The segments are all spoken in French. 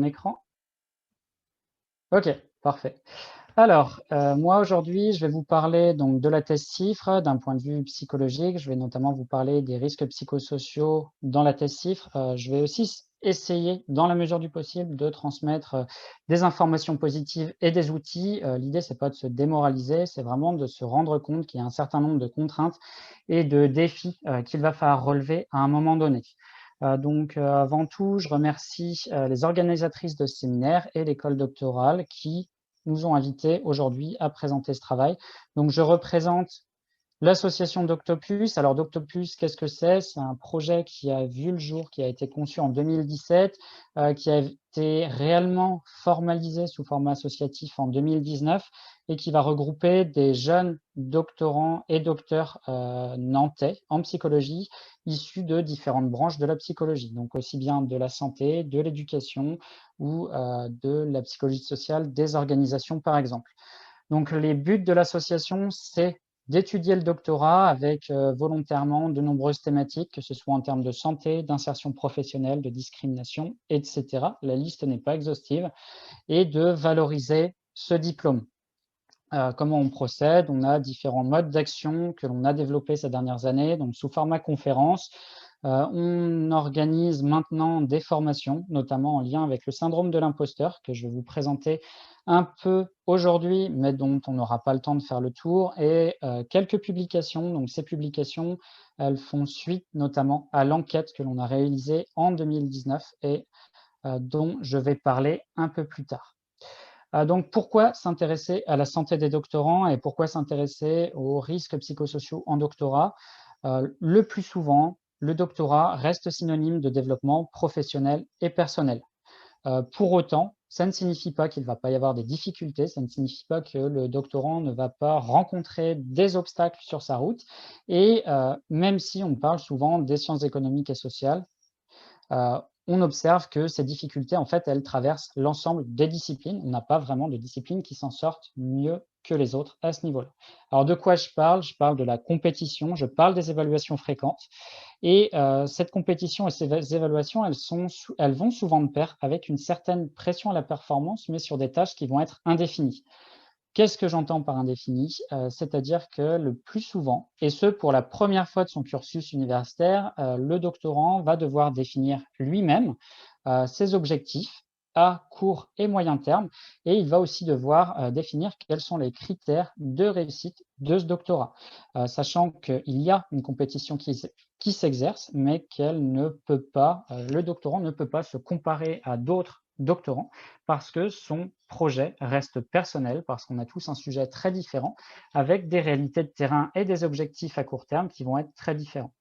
écran? OK, parfait. Alors, moi aujourd'hui, je vais vous parler donc de la thèse CIFRE d'un point de vue psychologique. Je vais notamment vous parler des risques psychosociaux dans la thèse CIFRE. Je vais aussi essayer, dans la mesure du possible, de transmettre des informations positives et des outils. L'idée, c'est pas de se démoraliser, c'est vraiment de se rendre compte qu'il y a un certain nombre de contraintes et de défis qu'il va falloir relever à un moment donné. Donc, avant tout, je remercie les organisatrices de ce séminaire et l'école doctorale qui nous ont invités aujourd'hui à présenter ce travail. Donc, je représente l'association d'Octopus. Alors, d'Octopus, qu'est-ce que c'est? C'est un projet qui a vu le jour, qui a été conçu en 2017, qui a été réellement formalisé sous format associatif en 2019 et qui va regrouper des jeunes doctorants et docteurs nantais en psychologie issus de différentes branches de la psychologie, donc aussi bien de la santé, de l'éducation ou de la psychologie sociale des organisations, par exemple. Donc, les buts de l'association, c'est d'étudier le doctorat avec volontairement de nombreuses thématiques, que ce soit en termes de santé, d'insertion professionnelle, de discrimination, etc. La liste n'est pas exhaustive, et de valoriser ce diplôme. Comment on procède? On a différents modes d'action que l'on a développés ces dernières années, donc sous format conférence. On organise maintenant des formations, notamment en lien avec le syndrome de l'imposteur, que je vais vous présenter un peu aujourd'hui, mais dont on n'aura pas le temps de faire le tour, et quelques publications. Donc ces publications, elles font suite notamment à l'enquête que l'on a réalisée en 2019 et dont je vais parler un peu plus tard. Donc, pourquoi s'intéresser à la santé des doctorants et pourquoi s'intéresser aux risques psychosociaux en doctorat? Le plus souvent, le doctorat reste synonyme de développement professionnel et personnel. Pour autant, ça ne signifie pas qu'il ne va pas y avoir des difficultés, ça ne signifie pas que le doctorant ne va pas rencontrer des obstacles sur sa route. Et même si on parle souvent des sciences économiques et sociales, on observe que ces difficultés, en fait, elles traversent l'ensemble des disciplines. On n'a pas vraiment de disciplines qui s'en sortent mieux que les autres à ce niveau-là. Alors, de quoi je parle? Je parle de la compétition, je parle des évaluations fréquentes. Et cette compétition et ces évaluations, elles vont souvent de pair avec une certaine pression à la performance, mais sur des tâches qui vont être indéfinies. Qu'est-ce que j'entends par indéfini? C'est-à-dire que le plus souvent, et ce pour la première fois de son cursus universitaire, le doctorant va devoir définir lui-même ses objectifs à court et moyen terme, et il va aussi devoir définir quels sont les critères de réussite de ce doctorat, sachant qu'il y a une compétition qui s'exerce, mais le doctorant ne peut pas se comparer à d'autres doctorants parce que son projet reste personnel, parce qu'on a tous un sujet très différent, avec des réalités de terrain et des objectifs à court terme qui vont être très différents.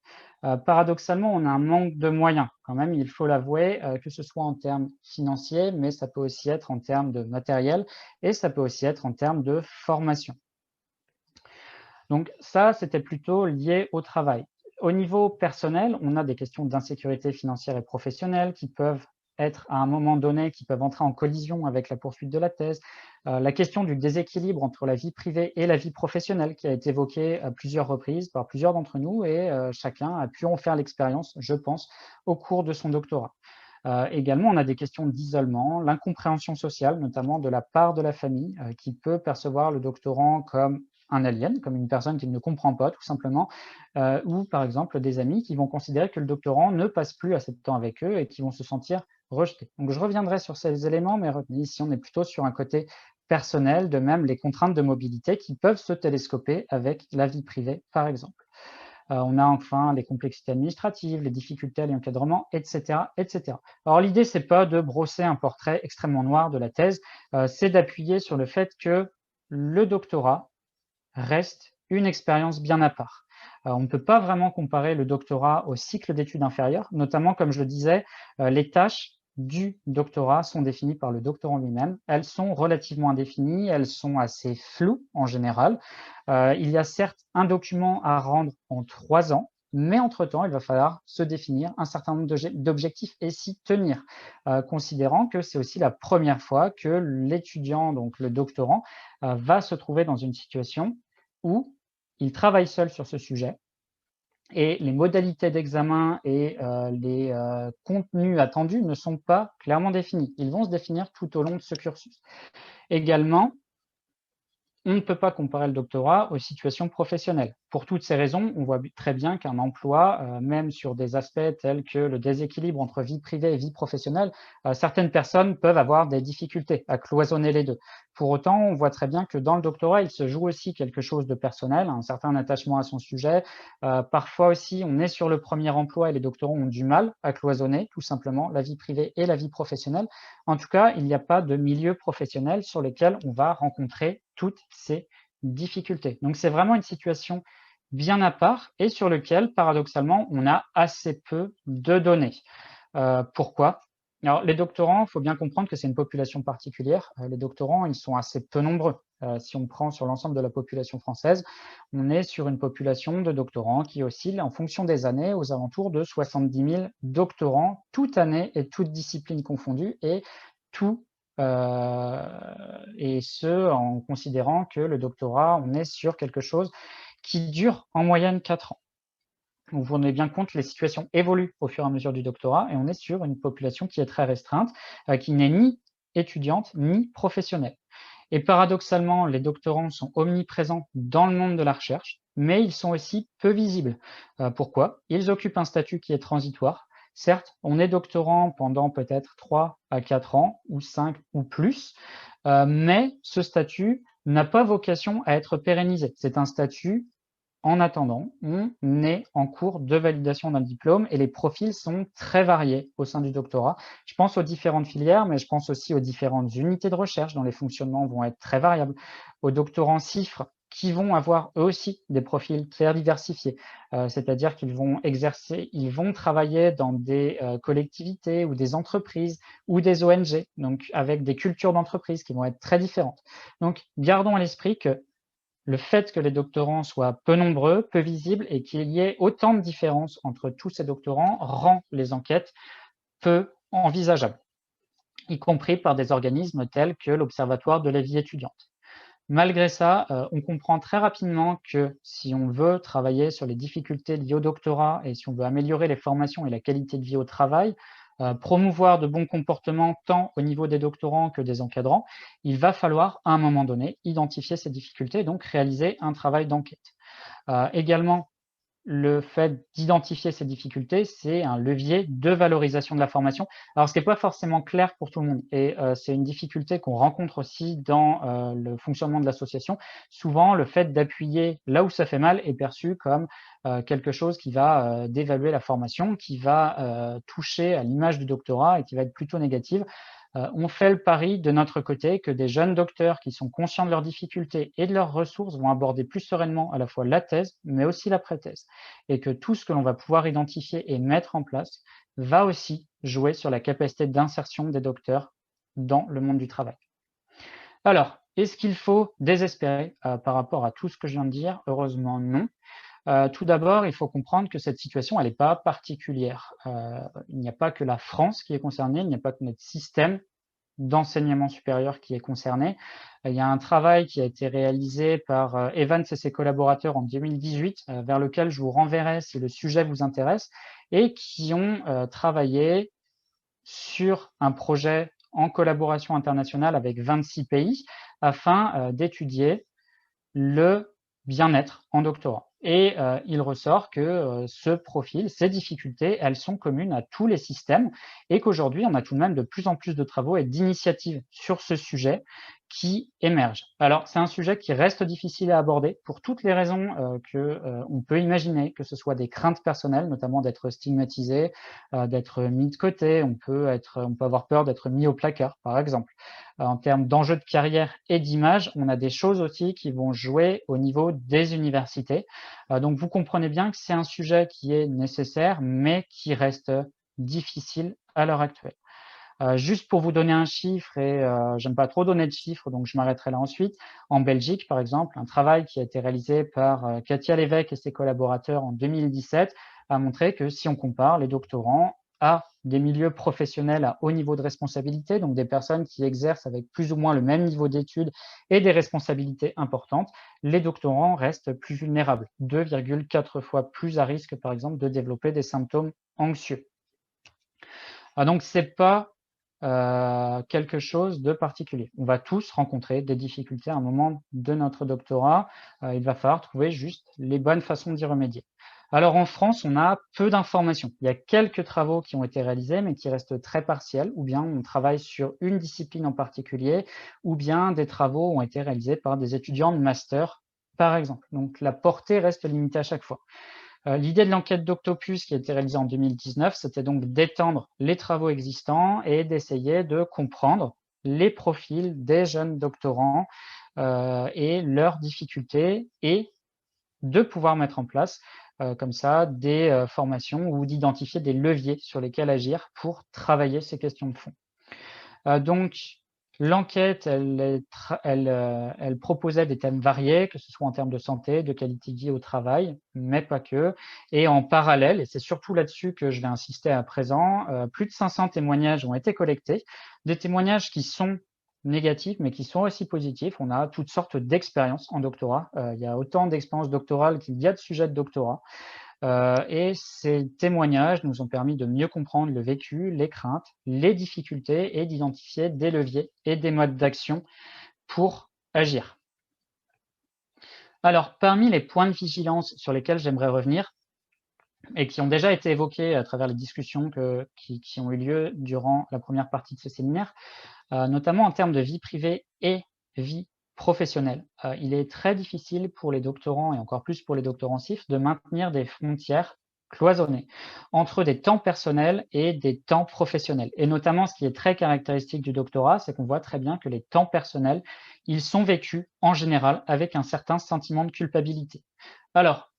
Paradoxalement, on a un manque de moyens quand même, il faut l'avouer, que ce soit en termes financiers, mais ça peut aussi être en termes de matériel et ça peut aussi être en termes de formation. Donc ça, c'était plutôt lié au travail. Au niveau personnel, on a des questions d'insécurité financière et professionnelle qui peuvent être à un moment donné, qui peuvent entrer en collision avec la poursuite de la thèse. La question du déséquilibre entre la vie privée et la vie professionnelle qui a été évoquée à plusieurs reprises par plusieurs d'entre nous et chacun a pu en faire l'expérience, je pense, au cours de son doctorat. Également, on a des questions d'isolement, l'incompréhension sociale, notamment de la part de la famille, qui peut percevoir le doctorant comme un alien, comme une personne qui ne comprend pas tout simplement, ou par exemple des amis qui vont considérer que le doctorant ne passe plus assez de temps avec eux et qui vont se sentir rejetés. Donc je reviendrai sur ces éléments, mais ici on est plutôt sur un côté personnel, de même les contraintes de mobilité qui peuvent se télescoper avec la vie privée par exemple. On a enfin les complexités administratives, les difficultés à l'encadrement, etc., etc. Alors l'idée, c'est pas de brosser un portrait extrêmement noir de la thèse, c'est d'appuyer sur le fait que le doctorat reste une expérience bien à part. On ne peut pas vraiment comparer le doctorat au cycle d'études inférieures, notamment, comme je le disais, les tâches du doctorat sont définies par le doctorant lui-même. Elles sont relativement indéfinies, elles sont assez floues en général. Il y a certes un document à rendre en 3 ans, mais entre-temps, il va falloir se définir un certain nombre d'objectifs et s'y tenir, considérant que c'est aussi la première fois que l'étudiant, donc le doctorant, va se trouver dans une situation où il travaille seul sur ce sujet, et les modalités d'examen et les contenus attendus ne sont pas clairement définis. Ils vont se définir tout au long de ce cursus. Également, on ne peut pas comparer le doctorat aux situations professionnelles. Pour toutes ces raisons, on voit très bien qu'un emploi, même sur des aspects tels que le déséquilibre entre vie privée et vie professionnelle, certaines personnes peuvent avoir des difficultés à cloisonner les deux. Pour autant, on voit très bien que dans le doctorat, il se joue aussi quelque chose de personnel, un certain attachement à son sujet. Parfois aussi, on est sur le premier emploi et les doctorants ont du mal à cloisonner tout simplement la vie privée et la vie professionnelle. En tout cas, il n'y a pas de milieu professionnel sur lequel on va rencontrer toutes ces difficultés. Donc, c'est vraiment une situation bien à part et sur lequel, paradoxalement, on a assez peu de données. Pourquoi? Alors, les doctorants, il faut bien comprendre que c'est une population particulière. Les doctorants, ils sont assez peu nombreux. Si on prend sur l'ensemble de la population française, on est sur une population de doctorants qui oscille en fonction des années aux alentours de 70 000 doctorants, toute année et toute discipline confondue, et tout et ce, en considérant que le doctorat, on est sur quelque chose qui dure en moyenne 4 ans. Vous vous rendez bien compte, les situations évoluent au fur et à mesure du doctorat et on est sur une population qui est très restreinte, qui n'est ni étudiante ni professionnelle. Et paradoxalement, les doctorants sont omniprésents dans le monde de la recherche, mais ils sont aussi peu visibles. Pourquoi? Ils occupent un statut qui est transitoire. Certes, on est doctorant pendant peut-être 3 à 4 ans, ou 5 ou plus, mais ce statut n'a pas vocation à être pérennisé. C'est un statut en attendant, on est en cours de validation d'un diplôme et les profils sont très variés au sein du doctorat. Je pense aux différentes filières, mais je pense aussi aux différentes unités de recherche dont les fonctionnements vont être très variables, aux doctorants CIFRE qui vont avoir eux aussi des profils très diversifiés, c'est-à-dire qu'ils vont exercer, ils vont travailler dans des collectivités ou des entreprises ou des ONG, donc avec des cultures d'entreprise qui vont être très différentes. Donc, gardons à l'esprit que le fait que les doctorants soient peu nombreux, peu visibles et qu'il y ait autant de différences entre tous ces doctorants rend les enquêtes peu envisageables, y compris par des organismes tels que l'Observatoire de la vie étudiante. Malgré ça, on comprend très rapidement que si on veut travailler sur les difficultés liées au doctorat et si on veut améliorer les formations et la qualité de vie au travail, promouvoir de bons comportements tant au niveau des doctorants que des encadrants, il va falloir à un moment donné identifier ces difficultés et donc réaliser un travail d'enquête. Également, le fait d'identifier ces difficultés, c'est un levier de valorisation de la formation. Alors, ce qui n'est pas forcément clair pour tout le monde, et c'est une difficulté qu'on rencontre aussi dans le fonctionnement de l'association. Souvent, le fait d'appuyer là où ça fait mal est perçu comme quelque chose qui va dévaluer la formation, qui va toucher à l'image du doctorat et qui va être plutôt négative. On fait le pari de notre côté que des jeunes docteurs qui sont conscients de leurs difficultés et de leurs ressources vont aborder plus sereinement à la fois la thèse, mais aussi l'après-thèse. Et que tout ce que l'on va pouvoir identifier et mettre en place va aussi jouer sur la capacité d'insertion des docteurs dans le monde du travail. Alors, est-ce qu'il faut désespérer par rapport à tout ce que je viens de dire? Heureusement, non. Tout d'abord, il faut comprendre que cette situation, elle n'est pas particulière. Il n'y a pas que la France qui est concernée, il n'y a pas que notre système d'enseignement supérieur qui est concerné. Il y a un travail qui a été réalisé par Evans et ses collaborateurs en 2018, vers lequel je vous renverrai si le sujet vous intéresse, et qui ont travaillé sur un projet en collaboration internationale avec 26 pays afin d'étudier le bien-être en doctorat. Et il ressort que ce profil, ces difficultés, elles sont communes à tous les systèmes et qu'aujourd'hui, on a tout de même de plus en plus de travaux et d'initiatives sur ce sujet qui émergent. Alors, c'est un sujet qui reste difficile à aborder pour toutes les raisons qu'on peut imaginer, que ce soit des craintes personnelles, notamment d'être stigmatisé, d'être mis de côté, on peut avoir peur d'être mis au placard, par exemple. En termes d'enjeux de carrière et d'image, on a des choses aussi qui vont jouer au niveau des universités. Donc, vous comprenez bien que c'est un sujet qui est nécessaire, mais qui reste difficile à l'heure actuelle. Juste pour vous donner un chiffre, et j'aime pas trop donner de chiffres, donc je m'arrêterai là ensuite. En Belgique, par exemple, un travail qui a été réalisé par Katia Lévesque et ses collaborateurs en 2017 a montré que si on compare les doctorants à des milieux professionnels à haut niveau de responsabilité, donc des personnes qui exercent avec plus ou moins le même niveau d'études et des responsabilités importantes, les doctorants restent plus vulnérables, 2,4 fois plus à risque, par exemple, de développer des symptômes anxieux. Donc, ce n'est pas quelque chose de particulier. On va tous rencontrer des difficultés à un moment de notre doctorat. Il va falloir trouver juste les bonnes façons d'y remédier. Alors en France, on a peu d'informations. Il y a quelques travaux qui ont été réalisés, mais qui restent très partiels, ou bien on travaille sur une discipline en particulier, ou bien des travaux ont été réalisés par des étudiants de master, par exemple. Donc la portée reste limitée à chaque fois. L'idée de l'enquête d'Octopus qui a été réalisée en 2019, c'était donc d'étendre les travaux existants et d'essayer de comprendre les profils des jeunes doctorants et leurs difficultés et de pouvoir mettre en place comme ça des formations ou d'identifier des leviers sur lesquels agir pour travailler ces questions de fond. Donc, l'enquête, elle proposait des thèmes variés, que ce soit en termes de santé, de qualité de vie au travail, mais pas que. Et en parallèle, et c'est surtout là-dessus que je vais insister à présent, plus de 500 témoignages ont été collectés, des témoignages qui sont négatifs, mais qui sont aussi positifs. On a toutes sortes d'expériences en doctorat. Il y a autant d'expériences doctorales qu'il y a de sujets de doctorat. Et ces témoignages nous ont permis de mieux comprendre le vécu, les craintes, les difficultés et d'identifier des leviers et des modes d'action pour agir. Alors, parmi les points de vigilance sur lesquels j'aimerais revenir et qui ont déjà été évoqués à travers les discussions qui ont eu lieu durant la première partie de ce séminaire, notamment en termes de vie privée et vie professionnelle. Il est très difficile pour les doctorants et encore plus pour les doctorandsifs de maintenir des frontières cloisonnées entre des temps personnels et des temps professionnels. Et notamment, ce qui est très caractéristique du doctorat, c'est qu'on voit très bien que les temps personnels, ils sont vécus en général avec un certain sentiment de culpabilité. Alors,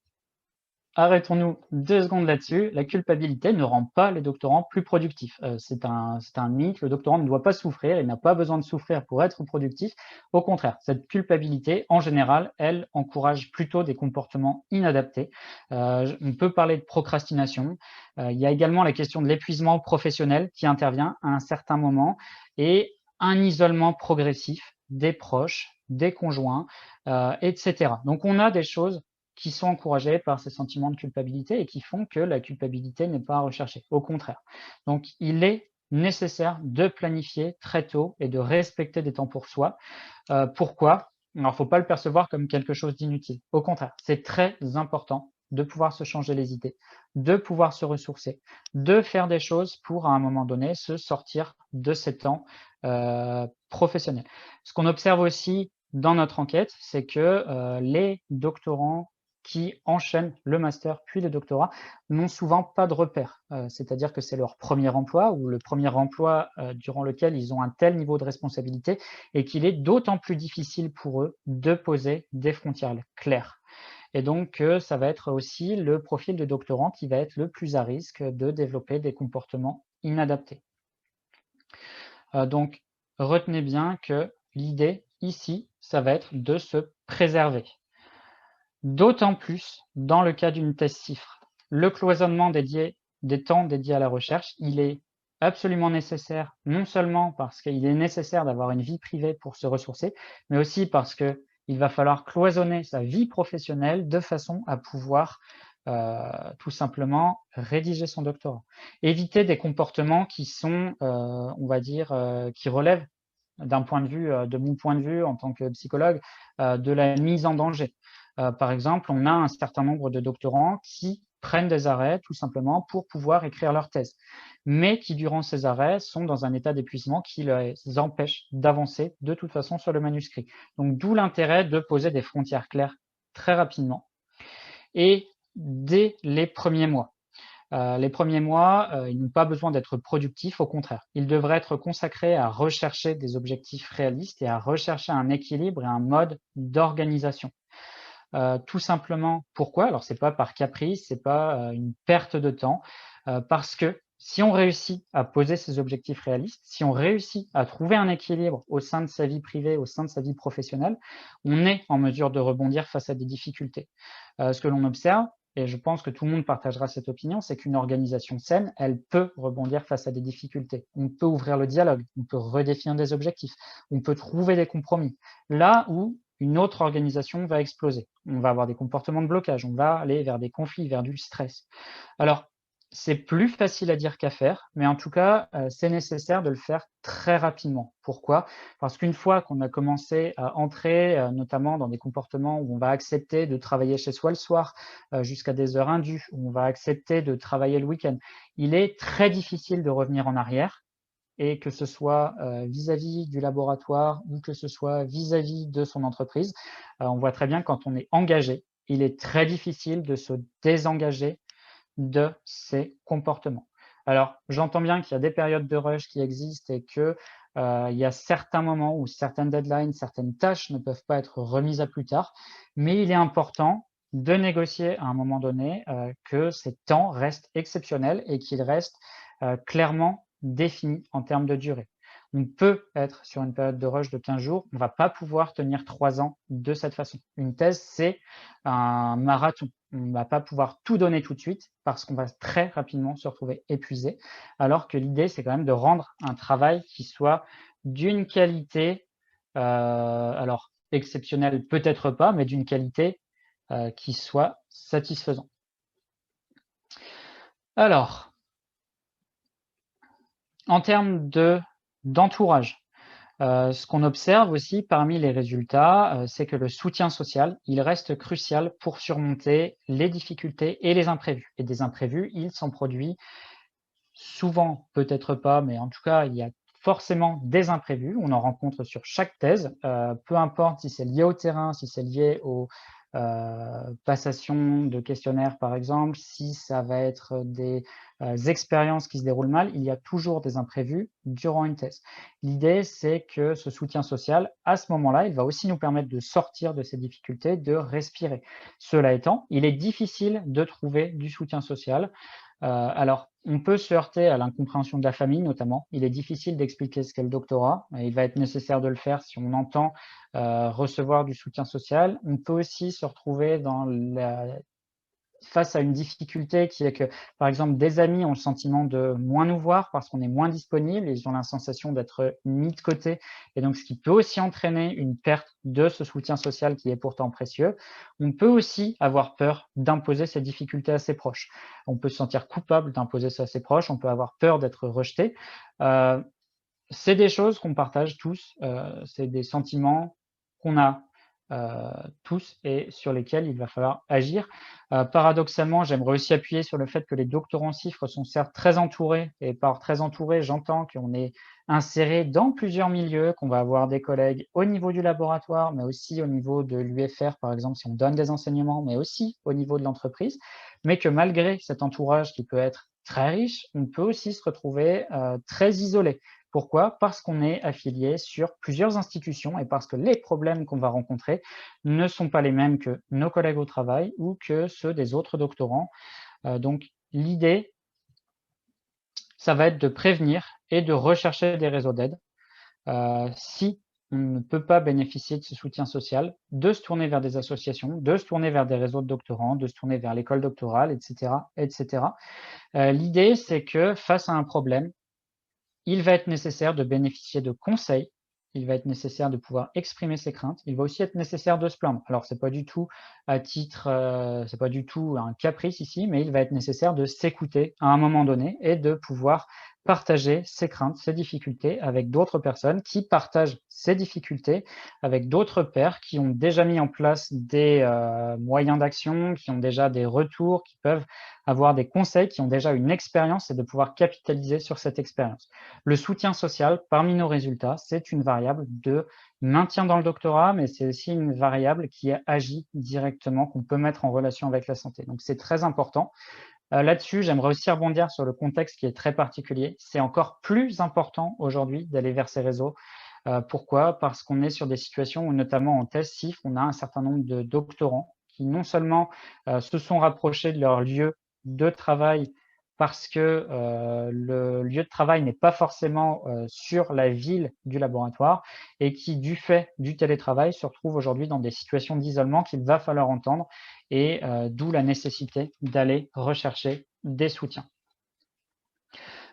arrêtons-nous 2 secondes là-dessus. La culpabilité ne rend pas les doctorants plus productifs. C'est un mythe. Le doctorant ne doit pas souffrir. Il n'a pas besoin de souffrir pour être productif. Au contraire, cette culpabilité, en général, elle encourage plutôt des comportements inadaptés. On peut parler de procrastination. Il y a également la question de l'épuisement professionnel qui intervient à un certain moment et un isolement progressif des proches, des conjoints, etc. Donc, on a des choses qui sont encouragés par ces sentiments de culpabilité et qui font que la culpabilité n'est pas recherchée. Au contraire. Donc, il est nécessaire de planifier très tôt et de respecter des temps pour soi. Pourquoi? Alors, il ne faut pas le percevoir comme quelque chose d'inutile. Au contraire, c'est très important de pouvoir se changer les idées, de pouvoir se ressourcer, de faire des choses pour, à un moment donné, se sortir de ces temps professionnels. Ce qu'on observe aussi dans notre enquête, c'est que les doctorants qui enchaînent le master puis le doctorat n'ont souvent pas de repères. C'est-à-dire que c'est leur premier emploi ou le premier emploi durant lequel ils ont un tel niveau de responsabilité et qu'il est d'autant plus difficile pour eux de poser des frontières claires. Et donc, ça va être aussi le profil de doctorant qui va être le plus à risque de développer des comportements inadaptés. Donc, retenez bien que l'idée ici, ça va être de se préserver. D'autant plus dans le cas d'une thèse CIFRE. Le cloisonnement des temps dédiés à la recherche, il est absolument nécessaire, non seulement parce qu'il est nécessaire d'avoir une vie privée pour se ressourcer, mais aussi parce qu'il va falloir cloisonner sa vie professionnelle de façon à pouvoir tout simplement rédiger son doctorat. Éviter des comportements qui sont, on va dire, qui relèvent d'un point de vue, de mon point de vue en tant que psychologue, de la mise en danger. Par exemple, on a un certain nombre de doctorants qui prennent des arrêts tout simplement pour pouvoir écrire leur thèse, mais qui durant ces arrêts sont dans un état d'épuisement qui les empêche d'avancer de toute façon sur le manuscrit. Donc d'où l'intérêt de poser des frontières claires très rapidement et dès les premiers mois. Les premiers mois, ils n'ont pas besoin d'être productifs, au contraire. Ils devraient être consacrés à rechercher des objectifs réalistes et à rechercher un équilibre et un mode d'organisation. Tout simplement, pourquoi? Alors, c'est pas par caprice, c'est pas une perte de temps, parce que si on réussit à poser ces objectifs réalistes, si on réussit à trouver un équilibre au sein de sa vie privée, au sein de sa vie professionnelle, on est en mesure de rebondir face à des difficultés. Ce que l'on observe, et je pense que tout le monde partagera cette opinion, c'est qu'une organisation saine, elle peut rebondir face à des difficultés. On peut ouvrir le dialogue, on peut redéfinir des objectifs, on peut trouver des compromis. Là où une autre organisation va exploser, on va avoir des comportements de blocage, on va aller vers des conflits, vers du stress. Alors, c'est plus facile à dire qu'à faire, mais en tout cas, c'est nécessaire de le faire très rapidement. Pourquoi? Parce qu'une fois qu'on a commencé à entrer, notamment dans des comportements où on va accepter de travailler chez soi le soir, jusqu'à des heures indues, où on va accepter de travailler le week-end, il est très difficile de revenir en arrière et que ce soit, vis-à-vis du laboratoire ou que ce soit vis-à-vis de son entreprise. On voit très bien quand on est engagé, il est très difficile de se désengager de ces comportements. Alors, j'entends bien qu'il y a des périodes de rush qui existent et que, il y a certains moments où certaines deadlines, certaines tâches ne peuvent pas être remises à plus tard, mais il est important de négocier à un moment donné, que ces temps restent exceptionnels et qu'ils restent, clairement définis en termes de durée. On peut être sur une période de rush de 15 jours, on ne va pas pouvoir tenir 3 ans de cette façon. Une thèse, c'est un marathon. On ne va pas pouvoir tout donner tout de suite parce qu'on va très rapidement se retrouver épuisé, alors que l'idée, c'est quand même de rendre un travail qui soit d'une qualité, alors exceptionnelle peut-être pas, mais d'une qualité, qui soit satisfaisante. Alors, en termes d'entourage, ce qu'on observe aussi parmi les résultats, c'est que le soutien social, il reste crucial pour surmonter les difficultés et les imprévus. Et des imprévus, il s'en produit souvent, peut-être pas, mais en tout cas, il y a forcément des imprévus. On en rencontre sur chaque thèse, peu importe si c'est lié au terrain, si c'est lié aux passations de questionnaires, par exemple, si ça va être des expériences qui se déroulent mal, il y a toujours des imprévus durant une thèse. L'idée, c'est que ce soutien social, à ce moment-là, il va aussi nous permettre de sortir de ces difficultés, de respirer. Cela étant, il est difficile de trouver du soutien social. Alors, on peut se heurter à l'incompréhension de la famille, notamment. Il est difficile d'expliquer ce qu'est le doctorat. Et il va être nécessaire de le faire si on entend recevoir du soutien social. On peut aussi se retrouver face à une difficulté qui est que, par exemple, des amis ont le sentiment de moins nous voir parce qu'on est moins disponible et ils ont la sensation d'être mis de côté. Et donc, ce qui peut aussi entraîner une perte de ce soutien social qui est pourtant précieux. On peut aussi avoir peur d'imposer ces difficultés à ses proches. On peut se sentir coupable d'imposer ça à ses proches. On peut avoir peur d'être rejeté. Euh, c'est des choses qu'on partage tous. C'est des sentiments qu'on a tous et sur lesquels il va falloir agir. Paradoxalement, j'aimerais aussi appuyer sur le fait que les doctorants CIFRE sont certes très entourés et par très entourés, j'entends qu'on est inséré dans plusieurs milieux, qu'on va avoir des collègues au niveau du laboratoire, mais aussi au niveau de l'UFR, par exemple, si on donne des enseignements, mais aussi au niveau de l'entreprise, mais que malgré cet entourage qui peut être très riche, on peut aussi se retrouver très isolé. Pourquoi? Parce qu'on est affilié sur plusieurs institutions et parce que les problèmes qu'on va rencontrer ne sont pas les mêmes que nos collègues au travail ou que ceux des autres doctorants. Donc l'idée, ça va être de prévenir et de rechercher des réseaux d'aide. Si on ne peut pas bénéficier de ce soutien social, de se tourner vers des associations, de se tourner vers des réseaux de doctorants, de se tourner vers l'école doctorale, etc., etc. L'idée, c'est que face à un problème, il va être nécessaire de bénéficier de conseils, il va être nécessaire de pouvoir exprimer ses craintes, il va aussi être nécessaire de se plaindre. Alors c'est pas du tout à titre, c'est pas du tout un caprice ici, mais il va être nécessaire de s'écouter à un moment donné et de pouvoir partager ses craintes, ses difficultés avec d'autres personnes qui partagent ces difficultés avec d'autres pairs qui ont déjà mis en place des moyens d'action, qui ont déjà des retours, qui peuvent avoir des conseils, qui ont déjà une expérience et de pouvoir capitaliser sur cette expérience. Le soutien social, parmi nos résultats, c'est une variable de maintien dans le doctorat, mais c'est aussi une variable qui agit directement, qu'on peut mettre en relation avec la santé. Donc c'est très important. Là-dessus, j'aimerais aussi rebondir sur le contexte qui est très particulier. C'est encore plus important aujourd'hui d'aller vers ces réseaux. Pourquoi? Parce qu'on est sur des situations où, notamment en thèse CIF, on a un certain nombre de doctorants qui non seulement se sont rapprochés de leur lieu de travail parce que le lieu de travail n'est pas forcément sur la ville du laboratoire et qui, du fait du télétravail, se retrouvent aujourd'hui dans des situations d'isolement qu'il va falloir entendre et d'où la nécessité d'aller rechercher des soutiens.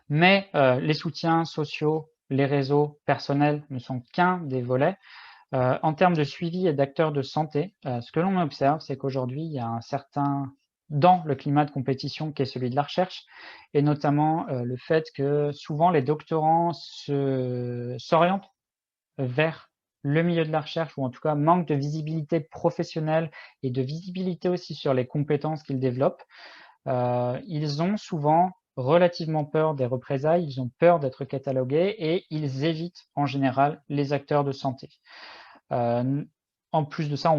Mais les soutiens sociaux, les réseaux personnels ne sont qu'un des volets. En termes de suivi et d'acteurs de santé, ce que l'on observe, c'est qu'aujourd'hui, il y a un certain dans le climat de compétition qui est celui de la recherche, et notamment le fait que souvent les doctorants s'orientent vers le milieu de la recherche, ou en tout cas manquent de visibilité professionnelle et de visibilité aussi sur les compétences qu'ils développent. Ils ont souvent relativement peur des représailles, ils ont peur d'être catalogués et ils évitent en général les acteurs de santé. En plus de ça,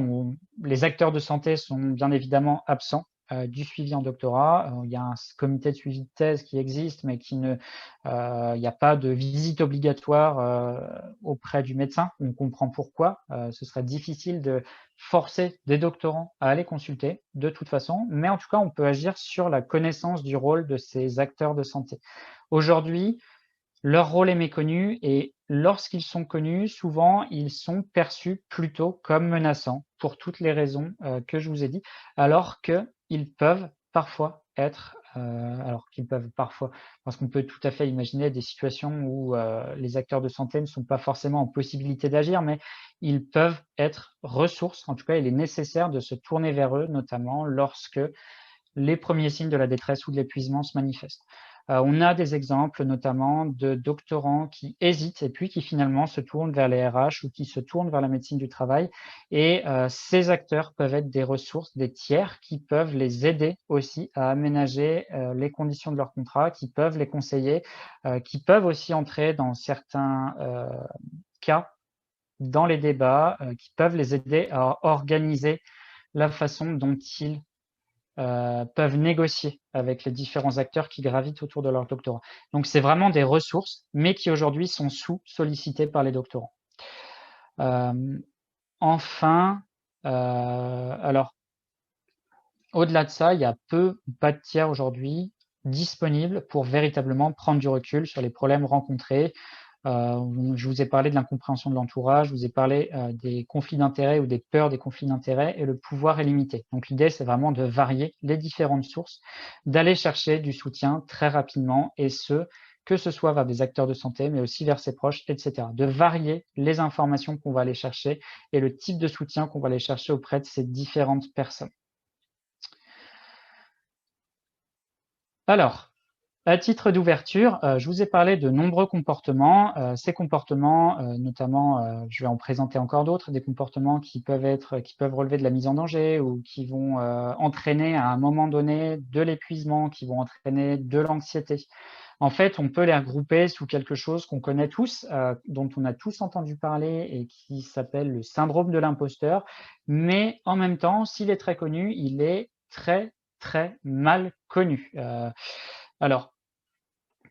les acteurs de santé sont bien évidemment absents du suivi en doctorat. Il y a un comité de suivi de thèse qui existe, mais il n'y a pas de visite obligatoire auprès du médecin. On comprend pourquoi. Ce serait difficile de forcer des doctorants à aller consulter de toute façon, mais en tout cas, on peut agir sur la connaissance du rôle de ces acteurs de santé. Aujourd'hui, leur rôle est méconnu et lorsqu'ils sont connus, souvent, ils sont perçus plutôt comme menaçants pour toutes les raisons que je vous ai dit, alors qu'ils peuvent parfois être, parce qu'on peut tout à fait imaginer des situations où les acteurs de santé ne sont pas forcément en possibilité d'agir, mais ils peuvent être ressources. En tout cas, il est nécessaire de se tourner vers eux, notamment lorsque les premiers signes de la détresse ou de l'épuisement se manifestent. On a des exemples notamment de doctorants qui hésitent et puis qui finalement se tournent vers les RH ou qui se tournent vers la médecine du travail. Et ces acteurs peuvent être des ressources, des tiers qui peuvent les aider aussi à aménager les conditions de leur contrat, qui peuvent les conseiller, qui peuvent aussi entrer dans certains cas dans les débats, qui peuvent les aider à organiser la façon dont ils peuvent négocier avec les différents acteurs qui gravitent autour de leur doctorat. Donc, c'est vraiment des ressources, mais qui aujourd'hui sont sous-sollicitées par les doctorants. Enfin, alors, au-delà de ça, il y a peu ou pas de tiers aujourd'hui disponibles pour véritablement prendre du recul sur les problèmes rencontrés. Je vous ai parlé de l'incompréhension de l'entourage, je vous ai parlé des conflits d'intérêts ou des peurs des conflits d'intérêts, et le pouvoir est limité. Donc l'idée, c'est vraiment de varier les différentes sources, d'aller chercher du soutien très rapidement, et que ce soit vers des acteurs de santé, mais aussi vers ses proches, etc. De varier les informations qu'on va aller chercher et le type de soutien qu'on va aller chercher auprès de ces différentes personnes. Alors, à titre d'ouverture, je vous ai parlé de nombreux comportements. Ces comportements, notamment, je vais en présenter encore d'autres, des comportements qui peuvent relever de la mise en danger ou qui vont entraîner à un moment donné de l'épuisement, qui vont entraîner de l'anxiété. En fait, on peut les regrouper sous quelque chose qu'on connaît tous, dont on a tous entendu parler et qui s'appelle le syndrome de l'imposteur. Mais en même temps, s'il est très connu, il est très, très mal connu. Alors,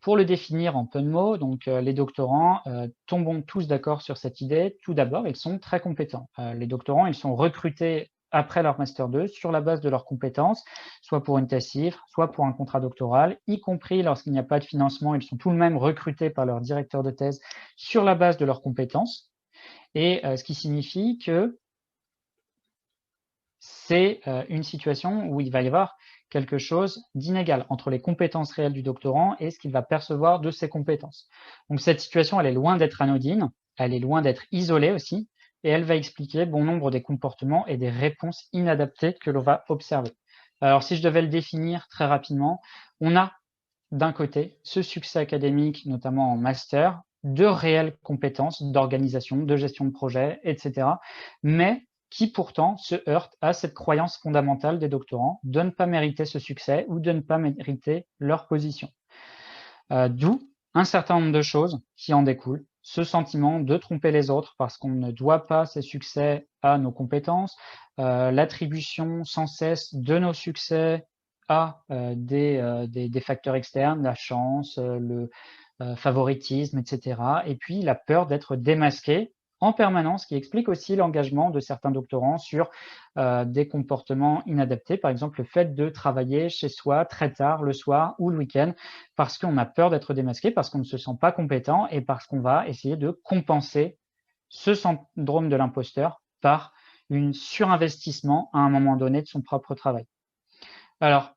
pour le définir en peu de mots, donc les doctorants, tombons tous d'accord sur cette idée. Tout d'abord, ils sont très compétents. Les doctorants, ils sont recrutés après leur master 2 sur la base de leurs compétences, soit pour une thèse CIFRE, soit pour un contrat doctoral, y compris lorsqu'il n'y a pas de financement, ils sont tout de même recrutés par leur directeur de thèse sur la base de leurs compétences. Et ce qui signifie que c'est une situation où il va y avoir quelque chose d'inégal entre les compétences réelles du doctorant et ce qu'il va percevoir de ses compétences. Donc cette situation, elle est loin d'être anodine, elle est loin d'être isolée aussi, et elle va expliquer bon nombre des comportements et des réponses inadaptées que l'on va observer. Alors si je devais le définir très rapidement, on a d'un côté ce succès académique, notamment en master, de réelles compétences d'organisation, de gestion de projet, etc., mais qui pourtant se heurtent à cette croyance fondamentale des doctorants de ne pas mériter ce succès ou de ne pas mériter leur position. D'où un certain nombre de choses qui en découlent. Ce sentiment de tromper les autres parce qu'on ne doit pas ces succès à nos compétences, l'attribution sans cesse de nos succès à des facteurs externes, la chance, le favoritisme, etc. Et puis la peur d'être démasqué en permanence, qui explique aussi l'engagement de certains doctorants sur des comportements inadaptés. Par exemple, le fait de travailler chez soi très tard le soir ou le week-end parce qu'on a peur d'être démasqué, parce qu'on ne se sent pas compétent et parce qu'on va essayer de compenser ce syndrome de l'imposteur par un surinvestissement à un moment donné de son propre travail. Alors,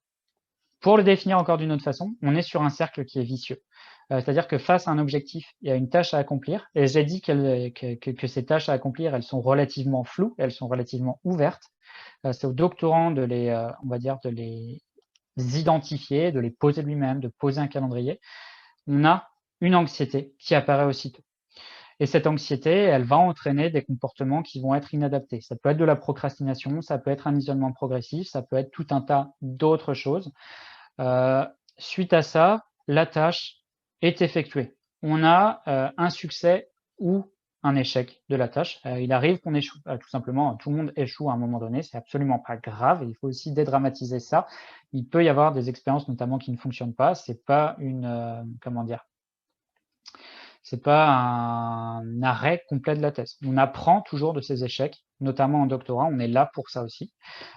pour le définir encore d'une autre façon, on est sur un cercle qui est vicieux. C'est-à-dire que face à un objectif, il y a une tâche à accomplir et j'ai dit que ces tâches à accomplir, elles sont relativement floues, elles sont relativement ouvertes. C'est au doctorant de les, on va dire, de les identifier, de les poser lui-même, de poser un calendrier. On a une anxiété qui apparaît aussitôt. Et cette anxiété, elle va entraîner des comportements qui vont être inadaptés. Ça peut être de la procrastination, ça peut être un isolement progressif, ça peut être tout un tas d'autres choses. Suite à ça, la tâche est effectuée. On a un succès ou un échec de la tâche. Il arrive qu'on échoue, tout simplement. Tout le monde échoue à un moment donné. C'est absolument pas grave. Il faut aussi dédramatiser ça. Il peut y avoir des expériences, notamment, qui ne fonctionnent pas. C'est pas une, comment dire, c'est pas un arrêt complet de la thèse. On apprend toujours de ces échecs, notamment en doctorat. On est là pour ça aussi.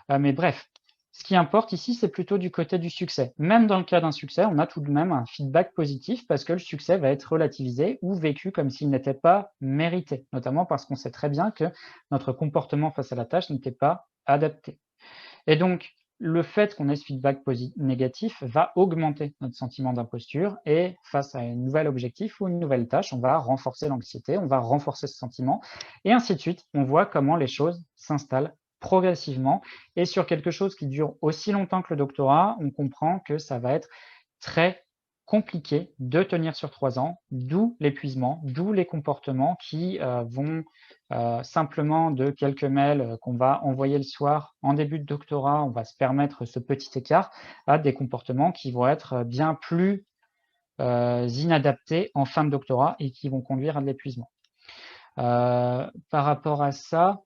Mais bref, ce qui importe ici, c'est plutôt du côté du succès. Même dans le cas d'un succès, on a tout de même un feedback positif parce que le succès va être relativisé ou vécu comme s'il n'était pas mérité, notamment parce qu'on sait très bien que notre comportement face à la tâche n'était pas adapté. Et donc, le fait qu'on ait ce feedback négatif va augmenter notre sentiment d'imposture et face à un nouvel objectif ou une nouvelle tâche, on va renforcer l'anxiété, on va renforcer ce sentiment et ainsi de suite. On voit comment les choses s'installent progressivement et sur quelque chose qui dure aussi longtemps que le doctorat, on comprend que ça va être très compliqué de tenir sur 3 ans, d'où l'épuisement, d'où les comportements qui vont simplement de quelques mails qu'on va envoyer le soir en début de doctorat, on va se permettre ce petit écart, à des comportements qui vont être bien plus inadaptés en fin de doctorat et qui vont conduire à de l'épuisement. Par rapport à ça,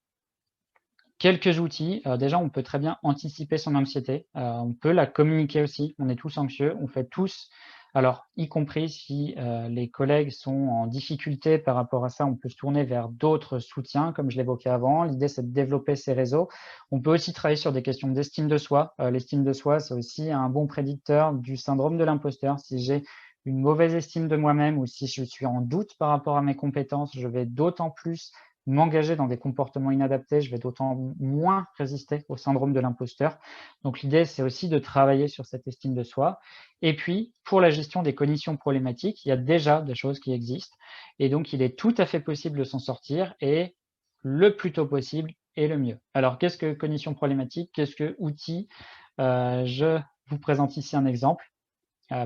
quelques outils. Déjà, on peut très bien anticiper son anxiété. On peut la communiquer aussi. On est tous anxieux. On fait tous. Alors, y compris si les collègues sont en difficulté par rapport à ça, on peut se tourner vers d'autres soutiens, comme je l'évoquais avant. L'idée, c'est de développer ces réseaux. On peut aussi travailler sur des questions d'estime de soi. L'estime de soi, c'est aussi un bon prédicteur du syndrome de l'imposteur. Si j'ai une mauvaise estime de moi-même ou si je suis en doute par rapport à mes compétences, je vais d'autant plus m'engager dans des comportements inadaptés, je vais d'autant moins résister au syndrome de l'imposteur. Donc l'idée, c'est aussi de travailler sur cette estime de soi. Et puis, pour la gestion des cognitions problématiques, il y a déjà des choses qui existent. Et donc, il est tout à fait possible de s'en sortir et le plus tôt possible et le mieux. Alors, qu'est-ce que cognition problématique? Qu'est-ce que outil? Je vous présente ici un exemple.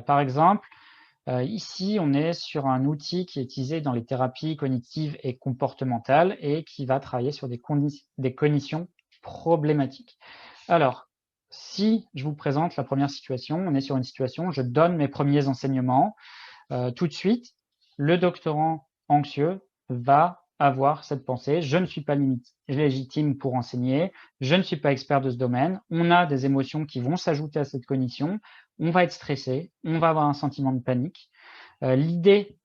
Par exemple, ici, on est sur un outil qui est utilisé dans les thérapies cognitives et comportementales et qui va travailler sur des cognitions problématiques. Alors, si je vous présente la première situation, on est sur une situation, je donne mes premiers enseignements. Tout de suite, le doctorant anxieux va avoir cette pensée, je ne suis pas légitime pour enseigner, je ne suis pas expert de ce domaine, on a des émotions qui vont s'ajouter à cette cognition, on va être stressé, on va avoir un sentiment de panique. L'idée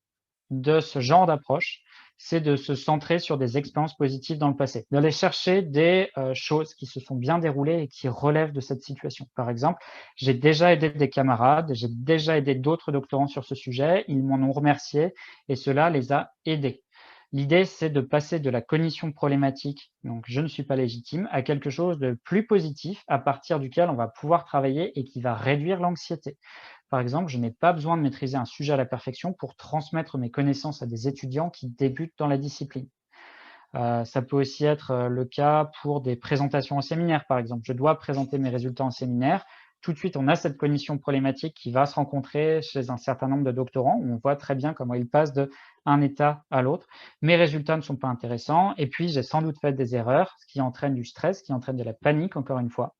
de ce genre d'approche, c'est de se centrer sur des expériences positives dans le passé, d'aller chercher des choses qui se sont bien déroulées et qui relèvent de cette situation. Par exemple, j'ai déjà aidé des camarades, j'ai déjà aidé d'autres doctorants sur ce sujet, ils m'en ont remercié et cela les a aidés. L'idée, c'est de passer de la cognition problématique, donc je ne suis pas légitime, à quelque chose de plus positif à partir duquel on va pouvoir travailler et qui va réduire l'anxiété. Par exemple, je n'ai pas besoin de maîtriser un sujet à la perfection pour transmettre mes connaissances à des étudiants qui débutent dans la discipline. Ça peut aussi être le cas pour des présentations en séminaire, par exemple. Je dois présenter mes résultats en séminaire. Tout de suite, on a cette cognition problématique qui va se rencontrer chez un certain nombre de doctorants. On voit très bien comment ils passent d'un état à l'autre. Mes résultats ne sont pas intéressants. Et puis, j'ai sans doute fait des erreurs, ce qui entraîne du stress, ce qui entraîne de la panique, encore une fois.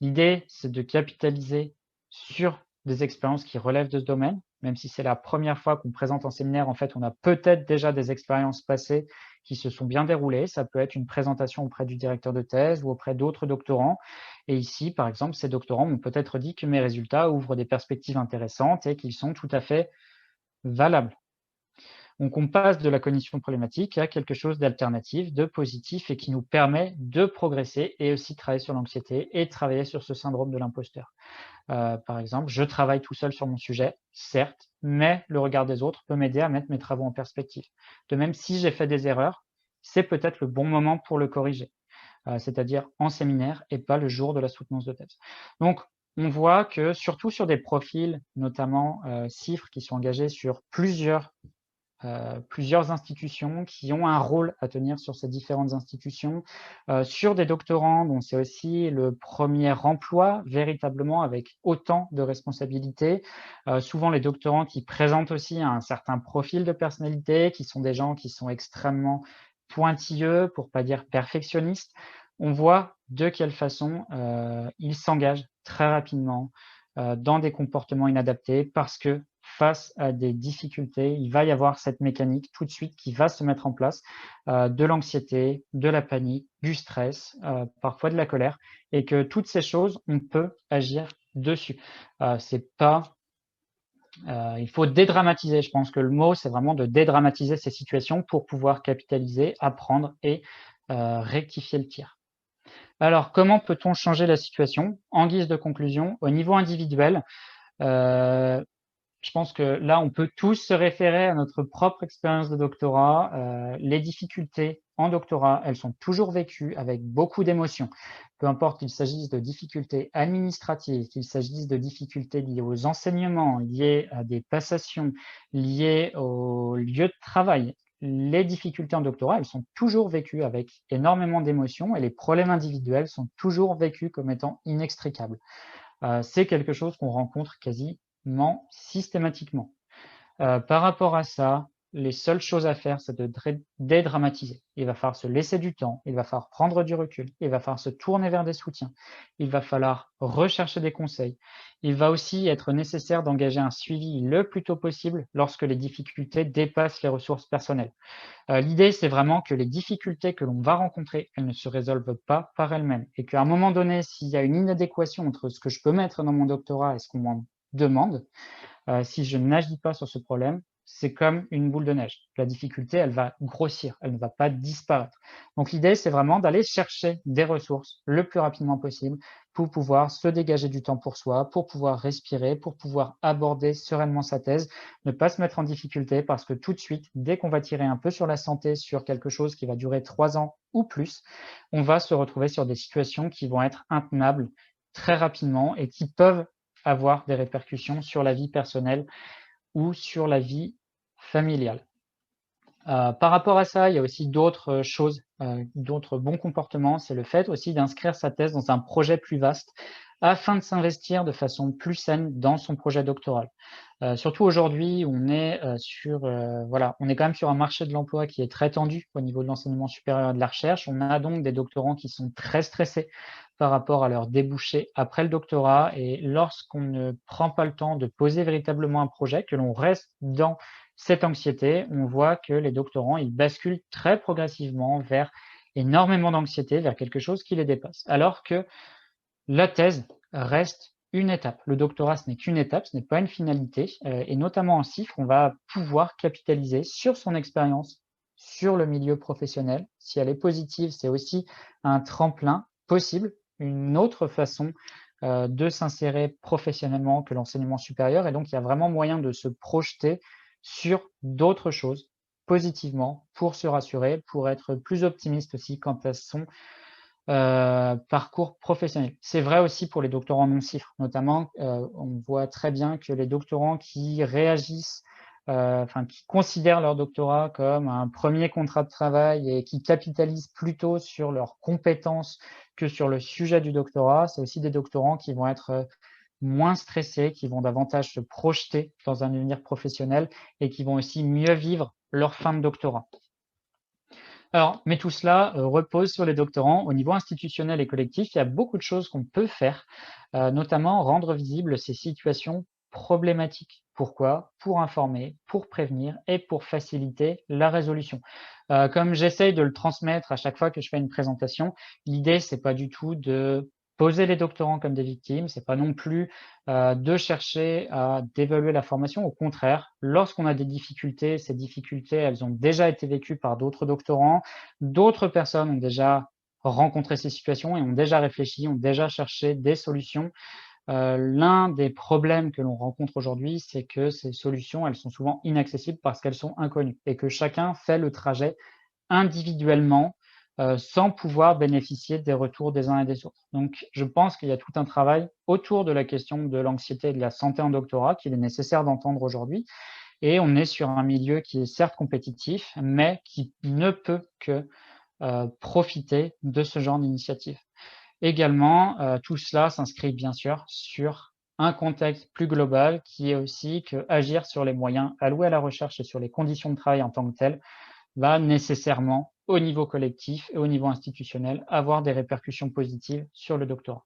L'idée, c'est de capitaliser sur des expériences qui relèvent de ce domaine, même si c'est la première fois qu'on présente en séminaire, en fait, on a peut-être déjà des expériences passées qui se sont bien déroulées. Ça peut être une présentation auprès du directeur de thèse ou auprès d'autres doctorants. Et ici, par exemple, ces doctorants m'ont peut-être dit que mes résultats ouvrent des perspectives intéressantes et qu'ils sont tout à fait valables. Donc, on passe de la cognition problématique à quelque chose d'alternatif, de positif et qui nous permet de progresser et aussi de travailler sur l'anxiété et de travailler sur ce syndrome de l'imposteur. Par exemple, je travaille tout seul sur mon sujet, certes, mais le regard des autres peut m'aider à mettre mes travaux en perspective. De même, si j'ai fait des erreurs, c'est peut-être le bon moment pour le corriger, c'est-à-dire en séminaire et pas le jour de la soutenance de thèse. Donc, on voit que surtout sur des profils, notamment CIFRE, qui sont engagés sur plusieurs institutions qui ont un rôle à tenir sur ces différentes institutions, sur des doctorants dont c'est aussi le premier emploi véritablement avec autant de responsabilités. Souvent les doctorants qui présentent aussi un certain profil de personnalité, qui sont des gens qui sont extrêmement pointilleux, pour pas dire perfectionnistes. On voit de quelle façon ils s'engagent très rapidement dans des comportements inadaptés parce que face à des difficultés, il va y avoir cette mécanique tout de suite qui va se mettre en place, de l'anxiété, de la panique, du stress, parfois de la colère, et que toutes ces choses, on peut agir dessus. C'est pas, il faut dédramatiser. Je pense que le mot, c'est vraiment de dédramatiser ces situations pour pouvoir capitaliser, apprendre et rectifier le tir. Alors, comment peut-on changer la situation? En guise de conclusion, au niveau individuel, je pense que là, on peut tous se référer à notre propre expérience de doctorat. Les difficultés en doctorat, elles sont toujours vécues avec beaucoup d'émotions. Peu importe qu'il s'agisse de difficultés administratives, qu'il s'agisse de difficultés liées aux enseignements, liées à des passations, liées au lieu de travail. Les difficultés en doctorat, elles sont toujours vécues avec énormément d'émotions et les problèmes individuels sont toujours vécus comme étant inextricables. C'est quelque chose qu'on rencontre quasiment systématiquement. Par rapport à ça, les seules choses à faire, c'est de dédramatiser. Il va falloir se laisser du temps, il va falloir prendre du recul, il va falloir se tourner vers des soutiens, il va falloir rechercher des conseils. Il va aussi être nécessaire d'engager un suivi le plus tôt possible lorsque les difficultés dépassent les ressources personnelles. L'idée, c'est vraiment que les difficultés que l'on va rencontrer, elles ne se résolvent pas par elles-mêmes et qu'à un moment donné, s'il y a une inadéquation entre ce que je peux mettre dans mon doctorat et ce qu'on m'en demande, si je n'agis pas sur ce problème, c'est comme une boule de neige. La difficulté, elle va grossir, elle ne va pas disparaître. Donc l'idée, c'est vraiment d'aller chercher des ressources le plus rapidement possible pour pouvoir se dégager du temps pour soi, pour pouvoir respirer, pour pouvoir aborder sereinement sa thèse, ne pas se mettre en difficulté parce que tout de suite, dès qu'on va tirer un peu sur la santé, sur quelque chose qui va durer 3 ans ou plus, on va se retrouver sur des situations qui vont être intenables très rapidement et qui peuvent avoir des répercussions sur la vie personnelle ou sur la vie familiale. Par rapport à ça, il y a aussi d'autres choses, d'autres bons comportements. C'est le fait aussi d'inscrire sa thèse dans un projet plus vaste afin de s'investir de façon plus saine dans son projet doctoral. Surtout aujourd'hui, on est on est quand même sur un marché de l'emploi qui est très tendu au niveau de l'enseignement supérieur et de la recherche. On a donc des doctorants qui sont très stressés par rapport à leurs débouchés après le doctorat. Et lorsqu'on ne prend pas le temps de poser véritablement un projet, que l'on reste dans cette anxiété, on voit que les doctorants, ils basculent très progressivement vers énormément d'anxiété, vers quelque chose qui les dépasse. Alors que la thèse reste une étape. Le doctorat, ce n'est qu'une étape, ce n'est pas une finalité. Et notamment en CIFRE, on va pouvoir capitaliser sur son expérience, sur le milieu professionnel. Si elle est positive, c'est aussi un tremplin possible, une autre façon de s'insérer professionnellement que l'enseignement supérieur. Et donc, il y a vraiment moyen de se projeter sur d'autres choses positivement pour se rassurer, pour être plus optimiste aussi quant à son parcours professionnel. C'est vrai aussi pour les doctorants non CIFRE, notamment, on voit très bien que les doctorants qui réagissent, qui considèrent leur doctorat comme un premier contrat de travail et qui capitalisent plutôt sur leurs compétences que sur le sujet du doctorat, c'est aussi des doctorants qui vont être moins stressés, qui vont davantage se projeter dans un avenir professionnel et qui vont aussi mieux vivre leur fin de doctorat. Alors, mais tout cela repose sur les doctorants. Au niveau institutionnel et collectif, il y a beaucoup de choses qu'on peut faire, notamment rendre visibles ces situations problématiques. Pourquoi? Pour informer, pour prévenir et pour faciliter la résolution. Comme j'essaye de le transmettre à chaque fois que je fais une présentation, l'idée, c'est pas du tout de poser les doctorants comme des victimes, c'est pas non plus de chercher à dévaluer la formation. Au contraire, lorsqu'on a des difficultés, ces difficultés, elles ont déjà été vécues par d'autres doctorants. D'autres personnes ont déjà rencontré ces situations et ont déjà réfléchi, ont déjà cherché des solutions. L'un des problèmes que l'on rencontre aujourd'hui, c'est que ces solutions, elles sont souvent inaccessibles parce qu'elles sont inconnues et que chacun fait le trajet individuellement, sans pouvoir bénéficier des retours des uns et des autres. Donc je pense qu'il y a tout un travail autour de la question de l'anxiété et de la santé en doctorat qu'il est nécessaire d'entendre aujourd'hui, et on est sur un milieu qui est certes compétitif, mais qui ne peut que, profiter de ce genre d'initiative. Également, tout cela s'inscrit bien sûr sur un contexte plus global qui est aussi qu'agir sur les moyens alloués à la recherche et sur les conditions de travail en tant que telles va nécessairement, au niveau collectif et au niveau institutionnel, avoir des répercussions positives sur le doctorat.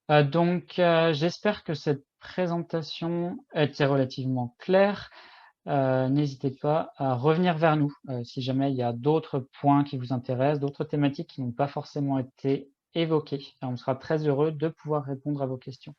J'espère que cette présentation était relativement claire. N'hésitez pas à revenir vers nous, si jamais il y a d'autres points qui vous intéressent, d'autres thématiques qui n'ont pas forcément été évoquées. On sera très heureux de pouvoir répondre à vos questions.